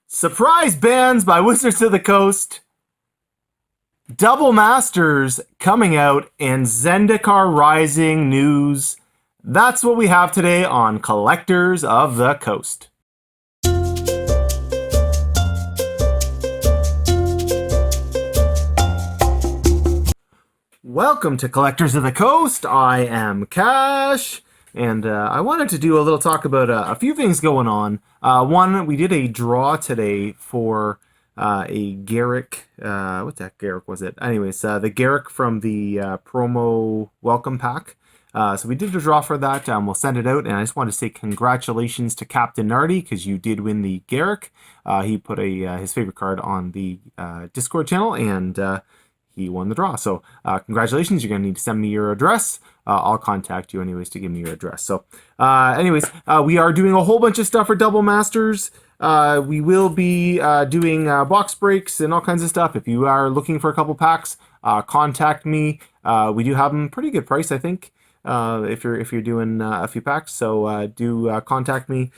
Surprise bans by Wizards of the Coast, Double Masters coming out, and Zendikar Rising news. That's what we have today on Collectors of the Coast. Welcome to Collectors of the Coast. I am Cash, and I wanted to do a little talk about a few things going on. One, we did a draw today for a Garrick. What that Garrick was it? Anyways, the Garrick from the promo welcome pack. So we did a draw for that. We'll send it out, and I just want to say congratulations to Captain Nardi because you did win the Garrick. He put his favorite card on the Discord channel, and he won the draw. So congratulations. You're going to need to send me your address. I'll contact you anyways to give me your address. So we are doing a whole bunch of stuff for Double Masters. We will be doing box breaks and all kinds of stuff. If you are looking for a couple packs, contact me. We do have them pretty good price, I think. If you're doing a few packs, so do contact me.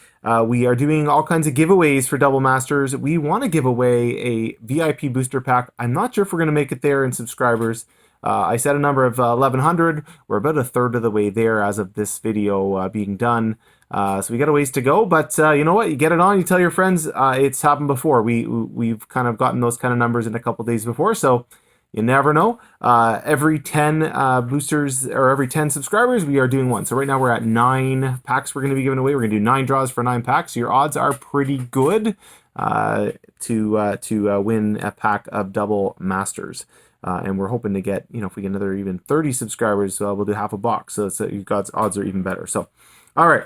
We are doing all kinds of giveaways for Double Masters. We want to give away a VIP booster pack. I'm not sure if we're going to make it there in subscribers. I set a number of 1,100. We're about a third of the way there as of this video being done. So we got a ways to go, but you know what? You get it on, you tell your friends. It's happened before. We've kind of gotten those kind of numbers in a couple days before, so you never know. Every 10 boosters or every 10 subscribers, we are doing one. So right now we're at 9 packs we're going to be giving away. We're going to do 9 draws for 9 packs. So your odds are pretty good to win a pack of Double Masters. And we're hoping to get, if we get another even 30 subscribers, we'll do half a box. So your odds are even better. So, all right.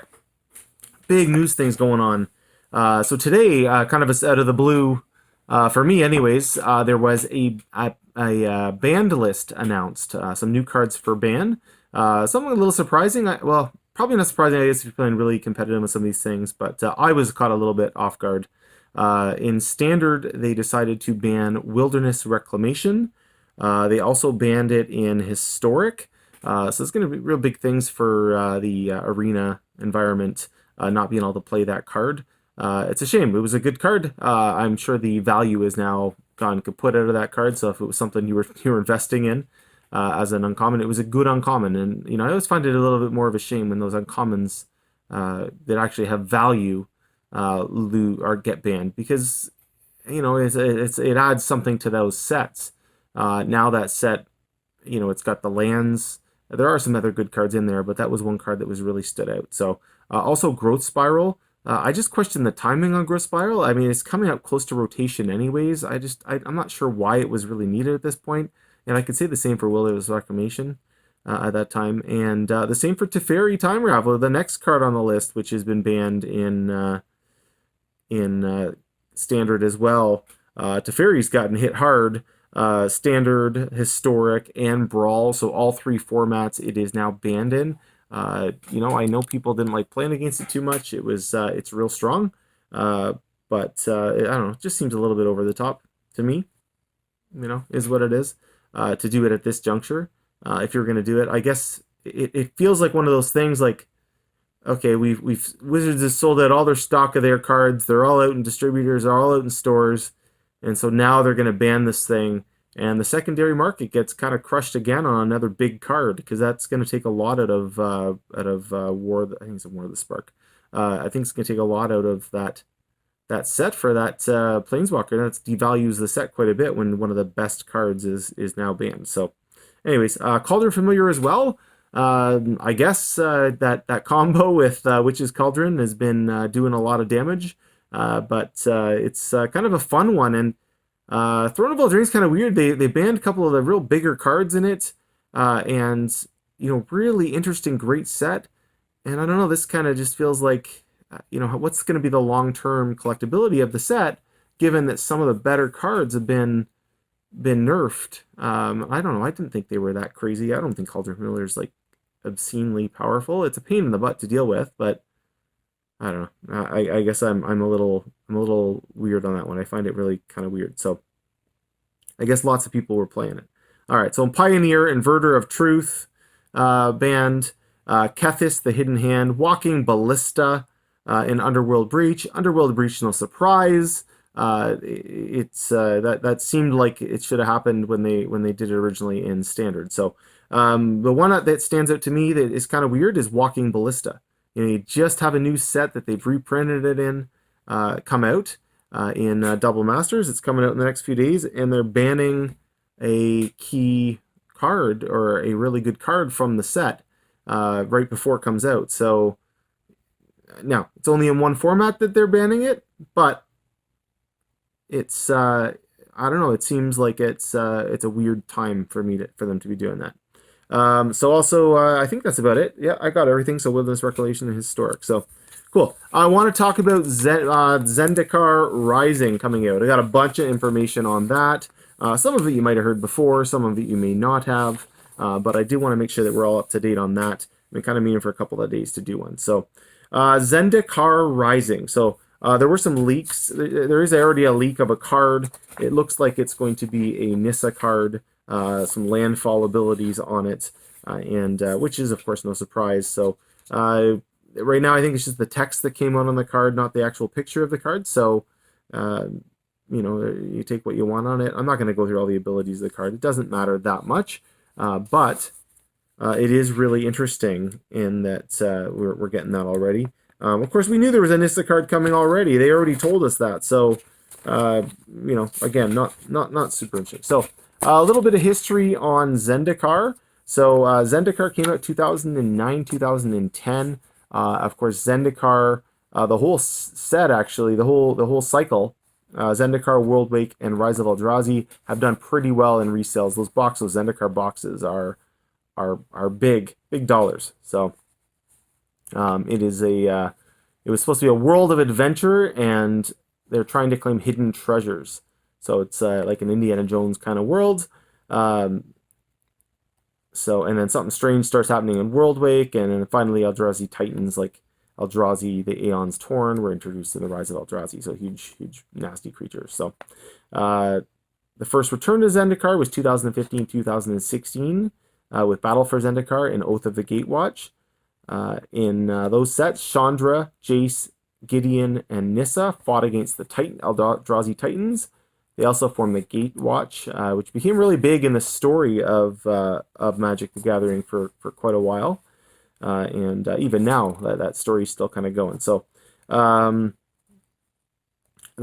Big news things going on. So today, kind of out of the blue, for me anyways, there was a banned list announced. Some new cards for ban. Something a little surprising. Well, probably not surprising, I guess, if you're playing really competitive with some of these things, but I was caught a little bit off guard. In Standard, they decided to ban Wilderness Reclamation. They also banned it in Historic. So it's going to be real big things for the arena environment, not being able to play that card. It's a shame. It was a good card. I'm sure the value is now gone kaput out of that card. So if it was something you were investing in as an uncommon, it was a good uncommon. And I always find it a little bit more of a shame when those uncommons that actually have value or get banned, because it adds something to those sets. Now that set, it's got the lands. There are some other good cards in there, but that was one card that was really stood out. So also Growth Spiral. I just question the timing on Growth Spiral. I mean, it's coming up close to rotation anyways. I'm not sure why it was really needed at this point. And I could say the same for Wilderness Reclamation at that time. And the same for Teferi Time Raveler, the next card on the list, which has been banned in Standard as well. Teferi's gotten hit hard. Standard, Historic, and Brawl. So all 3 formats it is now banned in. I know people didn't like playing against it too much. It's real strong, but I don't know. It just seems a little bit over the top to me. Is what it is. To do it at this juncture, if you're going to do it, I guess it feels like one of those things. Like, okay, Wizards has sold out all their stock of their cards. They're all out in distributors. They're all out in stores. And so now they're going to ban this thing, and the secondary market gets kind of crushed again on another big card, because that's going to take a lot out of War. I think it's War of the Spark. I think it's going to take a lot out of that set for that Planeswalker. That devalues the set quite a bit when one of the best cards is now banned. So, anyways, Cauldron Familiar as well. I guess that combo with Witch's Cauldron has been doing a lot of damage. But it's kind of a fun one, and Throne of Eldraine is kind of weird. They banned a couple of the real bigger cards in it, and really interesting, great set. And I don't know, this kind of just feels like what's going to be the long-term collectability of the set, given that some of the better cards have been nerfed. I don't know. I didn't think they were that crazy. I don't think Cauldron Familiar is like obscenely powerful. It's a pain in the butt to deal with, but I don't know. I guess I'm a little weird on that one. I find it really kind of weird. So I guess lots of people were playing it. All right. So Pioneer, Inverter of Truth, banned. Kethis, the Hidden Hand, Walking Ballista, in Underworld Breach. Underworld Breach, no surprise. It's that seemed like it should have happened when they did it originally in standard. So the one that stands out to me that is kind of weird is Walking Ballista. You just have a new set that they've reprinted it in come out in Double Masters. It's coming out in the next few days, and they're banning a key card or a really good card from the set right before it comes out. So now it's only in one format that they're banning it, but it's I don't know. It seems like it's a weird time for them to be doing that. So also, I think that's about it. Yeah, I got everything. So Wilderness Reclamation and Historic. So cool. I want to talk about Zendikar Rising coming out. I got a bunch of information on that. Some of it you might have heard before. Some of it you may not have. But I do want to make sure that we're all up to date on that. I've been kind of meaning for a couple of days to do one. So Zendikar Rising. So there were some leaks. There is already a leak of a card. It looks like it's going to be a Nissa card. Some landfall abilities on it, and which is of course no surprise. So right now I think it's just the text that came out on the card, not the actual picture of the card. So you take what you want on it. I'm not going to go through all the abilities of the card. It doesn't matter that much, but it is really interesting in that we're getting that already. Of course, we knew there was a Nissa card coming already. They already told us that. So again, not super interesting. So. A little bit of history on Zendikar. So Zendikar came out 2009, 2010. Of course, Zendikar, the whole set actually, the whole cycle, Zendikar, Worldwake, and Rise of Eldrazi have done pretty well in resales. Those Zendikar boxes are big dollars. So it was supposed to be a world of adventure, and they're trying to claim hidden treasures. So it's like an Indiana Jones kind of world. And then something strange starts happening in Worldwake, and then finally Eldrazi Titans, like Eldrazi, the Aeons Torn, were introduced in the Rise of Eldrazi. So huge, nasty creatures. So the first return to Zendikar was 2015, 2016 with Battle for Zendikar and Oath of the Gatewatch. In those sets, Chandra, Jace, Gideon, and Nissa fought against the Eldrazi Titans. They also formed the Gatewatch, which became really big in the story of Magic the Gathering for quite a while. And even now, that story's still kind of going. So the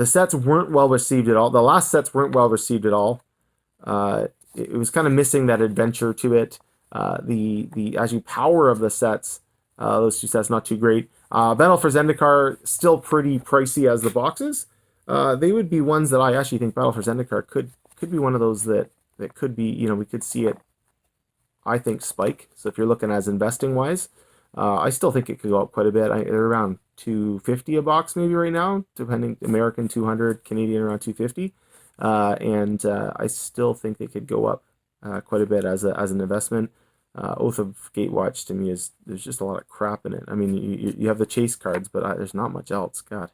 sets weren't well received at all. The last sets weren't well received at all. It was kind of missing that adventure to it. The actually power of the sets, those two sets, not too great. Battle for Zendikar, still pretty pricey as the boxes. They would be ones that I actually think Battle for Zendikar could be one of those that could be, we could see it, I think, spike. So if you're looking as investing wise, I still think it could go up quite a bit. They're around $250 a box maybe right now, depending. American 200, Canadian around 250, and I still think they could go up quite a bit as an investment. Oath of Gatewatch to me there's just a lot of crap in it. I mean, you have the chase cards, but there's not much else. God.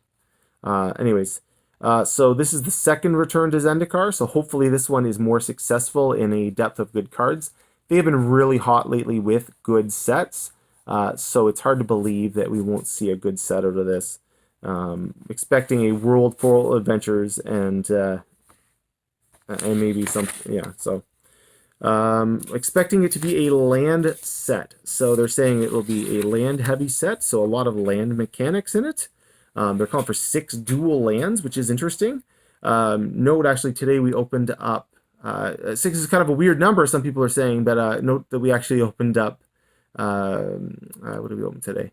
Anyways. So this is the second return to Zendikar, so hopefully this one is more successful in a depth of good cards. They have been really hot lately with good sets, so it's hard to believe that we won't see a good set out of this. Expecting a world full of adventures and maybe some, so expecting it to be a land set. So they're saying it will be a land heavy set, so a lot of land mechanics in it. They're calling for 6 dual lands, which is interesting. Note, actually, today we opened up... 6 is kind of a weird number, some people are saying, but note that we actually opened up... what did we open today?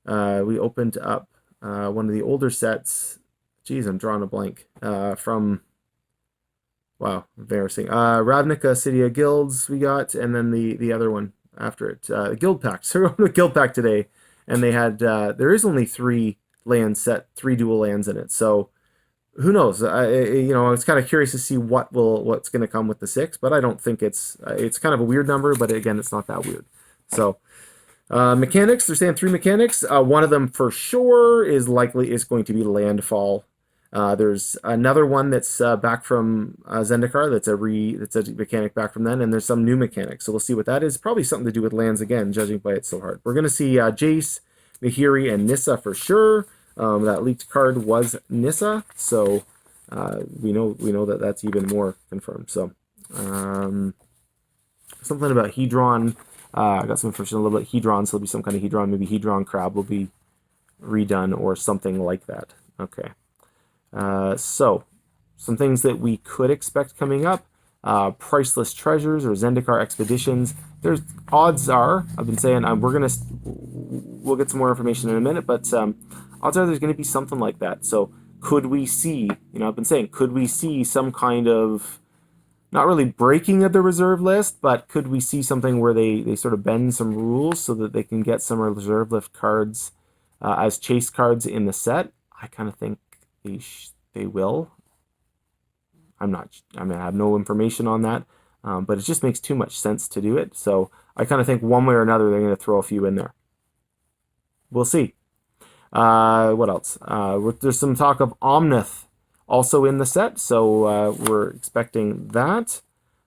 We opened up one of the older sets. Geez, I'm drawing a blank. From... Wow, embarrassing. Ravnica, City of Guilds we got, and then the other one after it. Guild Pack. So we opened a Guild Pack today, and they had... there is only 3... land set, 3 dual lands in it, so who knows? I was kind of curious to see what's going to come with the 6, but I don't think it's kind of a weird number, but again, it's not that weird. So mechanics, they're saying 3 mechanics. One of them for sure is going to be landfall. There's another one that's back from Zendikar, that's a mechanic back from then, and there's some new mechanics, so we'll see what that is. Probably something to do with lands again, judging by it so hard. We're going to see Jace, Nahiri, and Nissa for sure. That leaked card was Nissa, so we know that that's even more confirmed. So something about Hedron. I got some information a little bit Hedron, so there'll be some kind of Hedron. Maybe Hedron Crab will be redone or something like that. Okay. So some things that we could expect coming up. Priceless Treasures or Zendikar Expeditions. There's odds are, I've been saying we'll get some more information in a minute, but odds are there's going to be something like that. So could we see, I've been saying, could we see some kind of, not really breaking of the reserve list, but could we see something where they sort of bend some rules so that they can get some reserve list cards as chase cards in the set? I kind of think they will. I have no information on that, but it just makes too much sense to do it. So I kind of think one way or another they're going to throw a few in there. We'll see. What else? There's some talk of Omnith also in the set, so we're expecting that.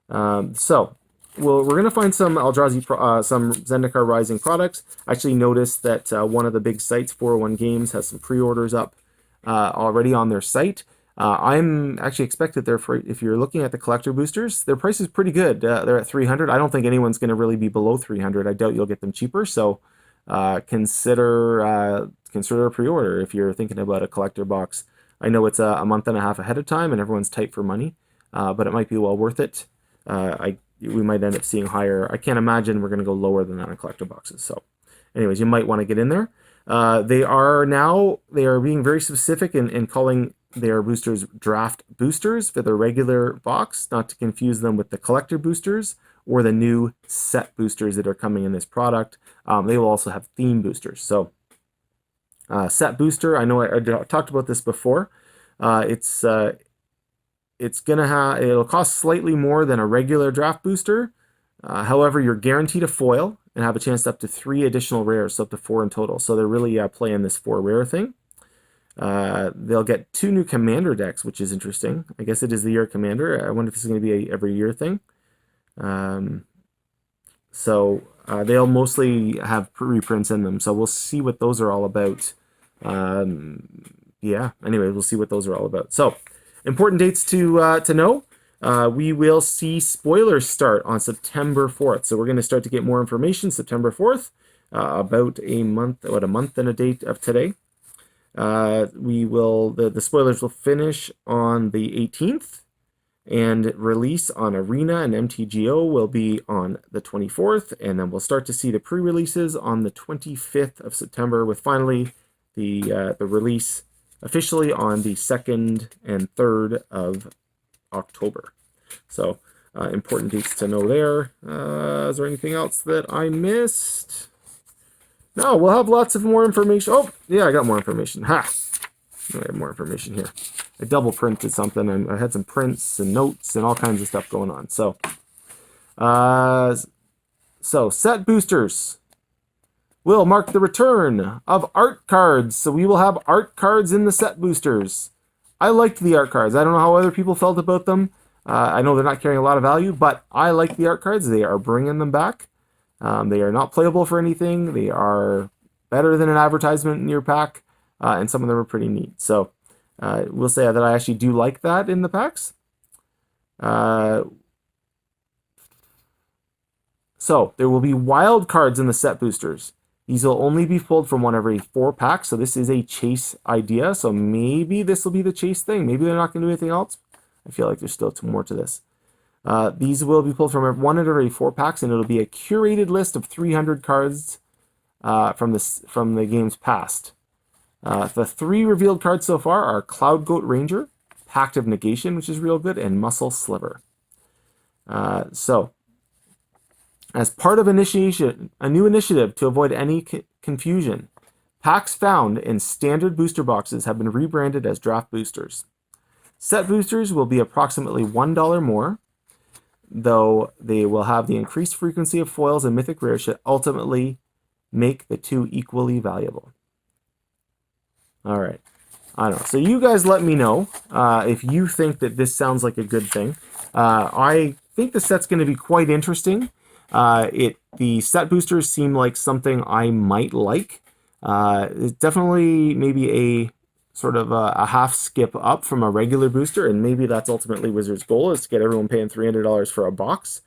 So we're going to find some Eldrazi, some Zendikar Rising products. I actually noticed that one of the big sites, 401 Games, has some pre-orders up already on their site. I'm actually expected there for, if you're looking at the collector boosters, their price is pretty good. They're at 300. I don't think anyone's going to really be below 300. I doubt you'll get them cheaper. So consider a pre-order if you're thinking about a collector box. I know it's a month and a half ahead of time and everyone's tight for money, but it might be well worth it. We might end up seeing higher. I can't imagine we're going to go lower than that on collector boxes. So anyways, you might want to get in there. They are being very specific in calling their boosters draft boosters for the regular box, not to confuse them with the collector boosters or the new set boosters that are coming in this product. They will also have theme boosters. So set booster, I know I talked about this before. It'll cost slightly more than a regular draft booster. However, you're guaranteed a foil and have a chance to up to 3 additional rares, so up to 4 in total. So they're really playing this 4 rare thing. They'll get 2 new commander decks, which is interesting. I guess it is the year commander. I wonder if this is going to be a every year thing. They'll mostly have reprints in them, so we'll see what those are all about. Anyway, we'll see what those are all about. So, important dates to know. We will see spoilers start on September 4th. So we're going to start to get more information September 4th, about a month and a date of today. The spoilers will finish on the 18th, and release on Arena and MTGO will be on the 24th, and then we'll start to see the pre-releases on the 25th of September, with finally the release officially on the 2nd and 3rd of October. So important dates to know there. Is there anything else that I missed? No, we'll have lots of more information. Oh, yeah, I got more information. Ha! I have more information here. I double printed something, and I had some prints and notes and all kinds of stuff going on. So set boosters will mark the return of art cards. So we will have art cards in the set boosters. I liked the art cards. I don't know how other people felt about them. I know they're not carrying a lot of value, but I like the art cards. They are bringing them back. They are not playable for anything. They are better than an advertisement in your pack, and some of them are pretty neat. So we'll say that I actually do like that in the packs. So there will be wild cards in the set boosters. These will only be pulled from one every 4 packs, so this is a chase idea. So maybe this will be the chase thing. Maybe they're not going to do anything else. I feel like there's still more to this. These will be pulled from one out of every 4 packs, and it'll be a curated list of 300 cards from the games past. The 3 revealed cards so far are Cloud Goat Ranger, Pact of Negation, which is real good, and Muscle Sliver. So, as part of a new initiative to avoid any confusion, packs found in standard booster boxes have been rebranded as draft boosters. Set boosters will be approximately $1 more, though they will have the increased frequency of foils and mythic rares should ultimately make the 2 equally valuable. All right. I don't know. So you guys let me know if you think that this sounds like a good thing. I think the set's going to be quite interesting. The set boosters seem like something I might like. It's definitely maybe sort of a half skip up from a regular booster, and maybe that's ultimately Wizards' goal, is to get everyone paying $300 for a box.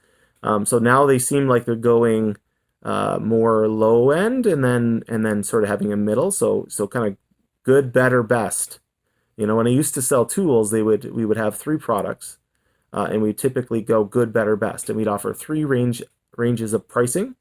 So now they seem like they're going more low end, and then sort of having a middle. So kind of good, better, best. You know, when I used to sell tools, we would have 3 products, and we typically go good, better, best, and we'd offer 3 ranges of pricing,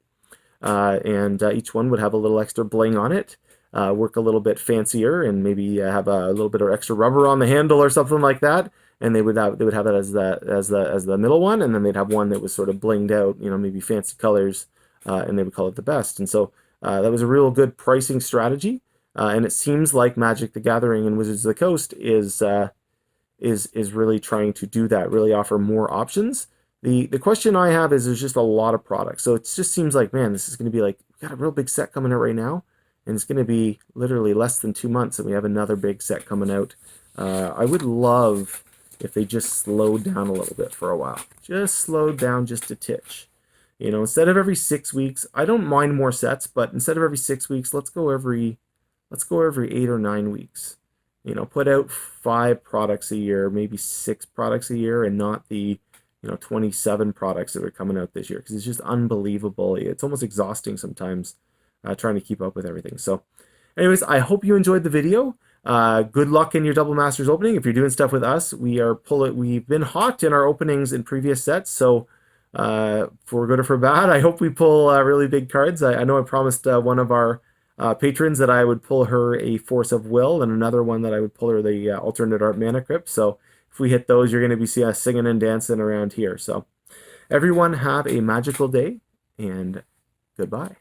and each one would have a little extra bling on it. Work a little bit fancier, and maybe have a little bit of extra rubber on the handle or something like that. And they would have that as the middle one, and then they'd have one that was sort of blinged out, you know, maybe fancy colors, and they would call it the best. And so that was a real good pricing strategy. And it seems like Magic the Gathering and Wizards of the Coast is really trying to do that, really offer more options. The question I have is there's just a lot of products, so it just seems like, man, this is going to be like, we got a real big set coming out right now. And it's going to be literally less than 2 months, and we have another big set coming out. I would love if they just slowed down a little bit for a while. Just slowed down just a titch. You know, instead of every 6 weeks, I don't mind more sets, but instead of every 6 weeks, let's go every 8 or 9 weeks. You know, put out 5 products a year, maybe 6 products a year, and not the 27 products that are coming out this year, because it's just unbelievable. It's almost exhausting sometimes trying to keep up with everything. So anyways, I hope you enjoyed the video. Good luck in your Double Masters opening. If you're doing stuff with us, we've been hot in our openings in previous sets, so for good or for bad, I hope we pull really big cards. I know I promised one of our patrons that I would pull her a Force of Will, and another one that I would pull her the Alternate Art Mana Crypt. So if we hit those, you're going to be seeing us singing and dancing around here. So everyone have a magical day, and goodbye.